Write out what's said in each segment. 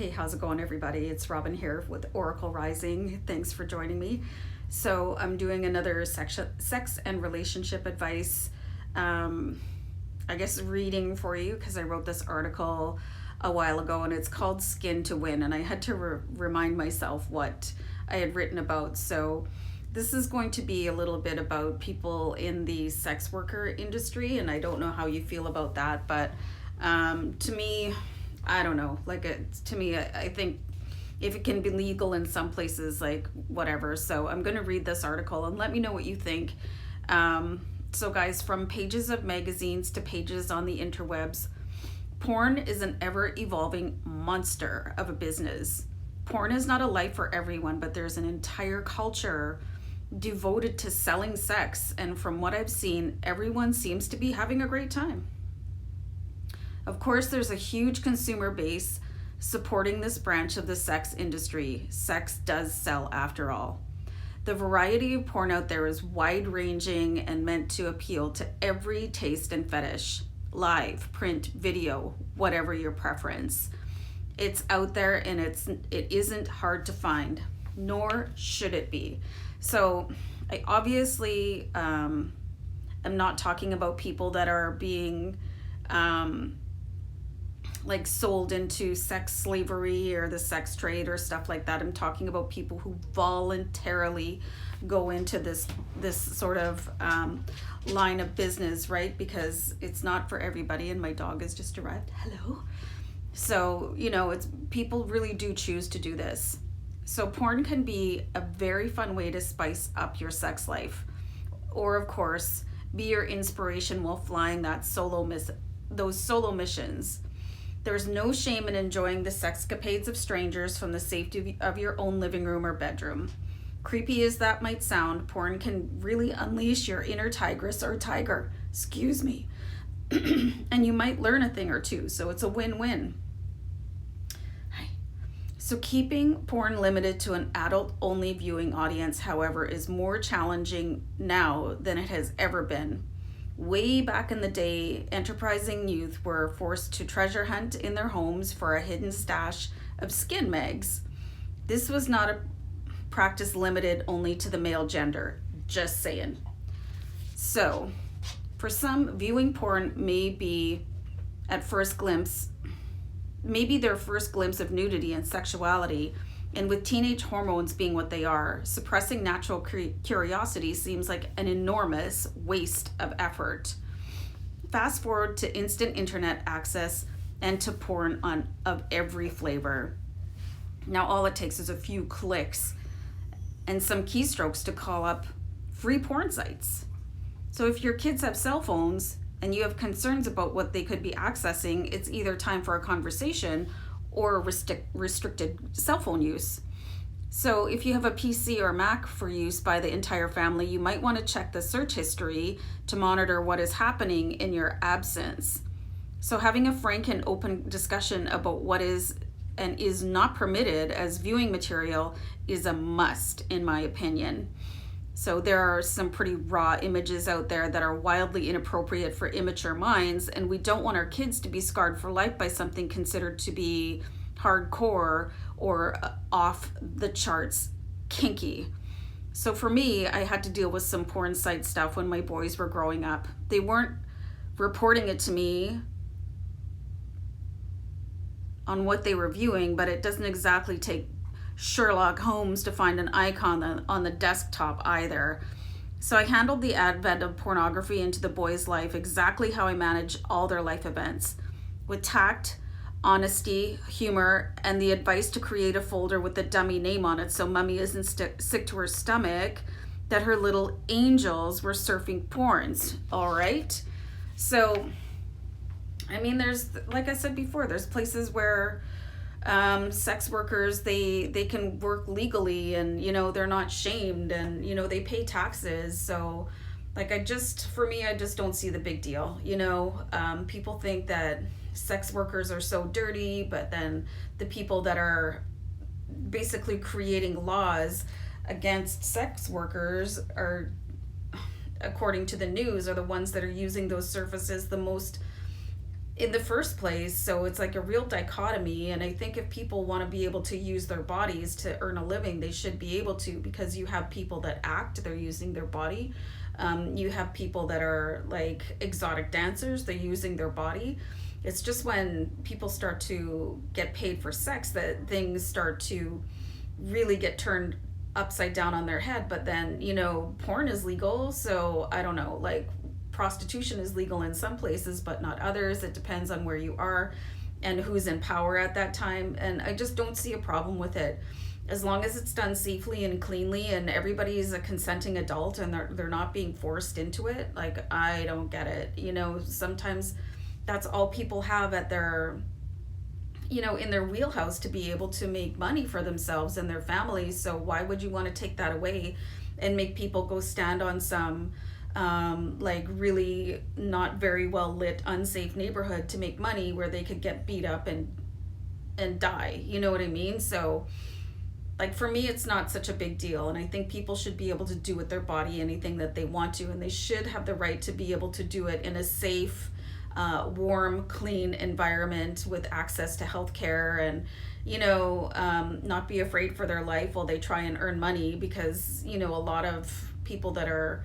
Hey, how's it going, everybody? It's Robin here with Oracle Rising. Thanks for joining me. So I'm doing another sex and relationship advice, I guess, reading for you, because I wrote this article a while ago and it's called Skin to Win, and I had to remind myself what I had written about. So this is going to be a little bit about people in the sex worker industry, and I don't know how you feel about that, but to me, I don't know. To me, I think if it can be legal in some places, like whatever. So I'm going to read this article and let me know what you think. So guys, from pages of magazines to pages on the interwebs, porn is an ever-evolving monster of a business. Porn is not a life for everyone, but there's an entire culture devoted to selling sex. And from what I've seen, everyone seems to be having a great time. Of course, there's a huge consumer base supporting this branch of the sex industry. Sex does sell, after all. The variety of porn out there is wide-ranging and meant to appeal to every taste and fetish. Live, print, video, whatever your preference. It's out there and it isn't hard to find, nor should it be. So I obviously am not talking about people that are being sold into sex slavery or the sex trade or stuff like that. I'm talking about people who voluntarily go into this sort of line of business, right? Because it's not for everybody, and my dog has just arrived. Hello. So, it's people really do choose to do this. So porn can be a very fun way to spice up your sex life, or of course, be your inspiration while flying those solo missions. There's no shame in enjoying the sexcapades of strangers from the safety of your own living room or bedroom. Creepy as that might sound, porn can really unleash your inner tigress or tiger, and you might learn a thing or two, so it's a win-win. So keeping porn limited to an adult-only viewing audience, however, is more challenging now than it has ever been. Way back in the day, enterprising youth were forced to treasure hunt in their homes for a hidden stash of skin mags. This was not a practice limited only to the male gender, just saying. So, for some, viewing porn may be their first glimpse of nudity and sexuality, and with teenage hormones being what they are, suppressing natural curiosity seems like an enormous waste of effort. Fast forward to instant internet access and to porn of every flavor. Now all it takes is a few clicks and some keystrokes to call up free porn sites. So if your kids have cell phones and you have concerns about what they could be accessing, it's either time for a conversation or restricted cell phone use. So if you have a PC or Mac for use by the entire family, you might want to check the search history to monitor what is happening in your absence. So having a frank and open discussion about what is and is not permitted as viewing material is a must, in my opinion. So there are some pretty raw images out there that are wildly inappropriate for immature minds, and we don't want our kids to be scarred for life by something considered to be hardcore or off the charts kinky. So for me, I had to deal with some porn site stuff when my boys were growing up. They weren't reporting it to me on what they were viewing, but it doesn't exactly take Sherlock Holmes to find an icon on the desktop either. So I handled the advent of pornography into the boys' life exactly how I manage all their life events, with tact, honesty, humor, and the advice to create a folder with the dummy name on it so Mummy isn't sick to her stomach that her little angels were surfing porns. All right? So, there's, like I said before, there's places where sex workers, they can work legally, and they're not shamed, and they pay taxes. So I just don't see the big deal. People think that sex workers are so dirty, but then the people that are basically creating laws against sex workers are, according to the news, are the ones that are using those services the most in the first place. So it's like a real dichotomy. And I think if people want to be able to use their bodies to earn a living, they should be able to, because you have people that act, they're using their body. You have people that are like exotic dancers, they're using their body. It's just when people start to get paid for sex that things start to really get turned upside down on their head. But then, you know, porn is legal, so I don't know, like prostitution is legal in some places but not others. It depends on where you are and who's in power at that time, and I just don't see a problem with it as long as it's done safely and cleanly and everybody's a consenting adult and they're not being forced into it. Like, I don't get it. You know, sometimes that's all people have at their, you know, in their wheelhouse to be able to make money for themselves and their families. So why would you want to take that away and make people go stand on some like really not very well lit, unsafe neighborhood to make money where they could get beat up and die? You know what I mean? So like, for me, it's not such a big deal, and I think people should be able to do with their body anything that they want to, and they should have the right to be able to do it in a safe, warm, clean environment with access to health care, and, you know, not be afraid for their life while they try and earn money. Because, you know, a lot of people that are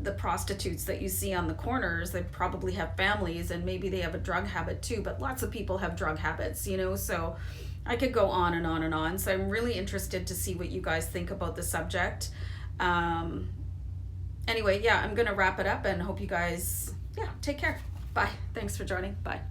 the prostitutes that you see on the corners, they probably have families and maybe they have a drug habit too, but lots of people have drug habits, you know, so I could go on and on and on. So I'm really interested to see what you guys think about the subject. Anyway, yeah, I'm going to wrap it up and hope you guys, yeah, take care. Bye. Thanks for joining. Bye.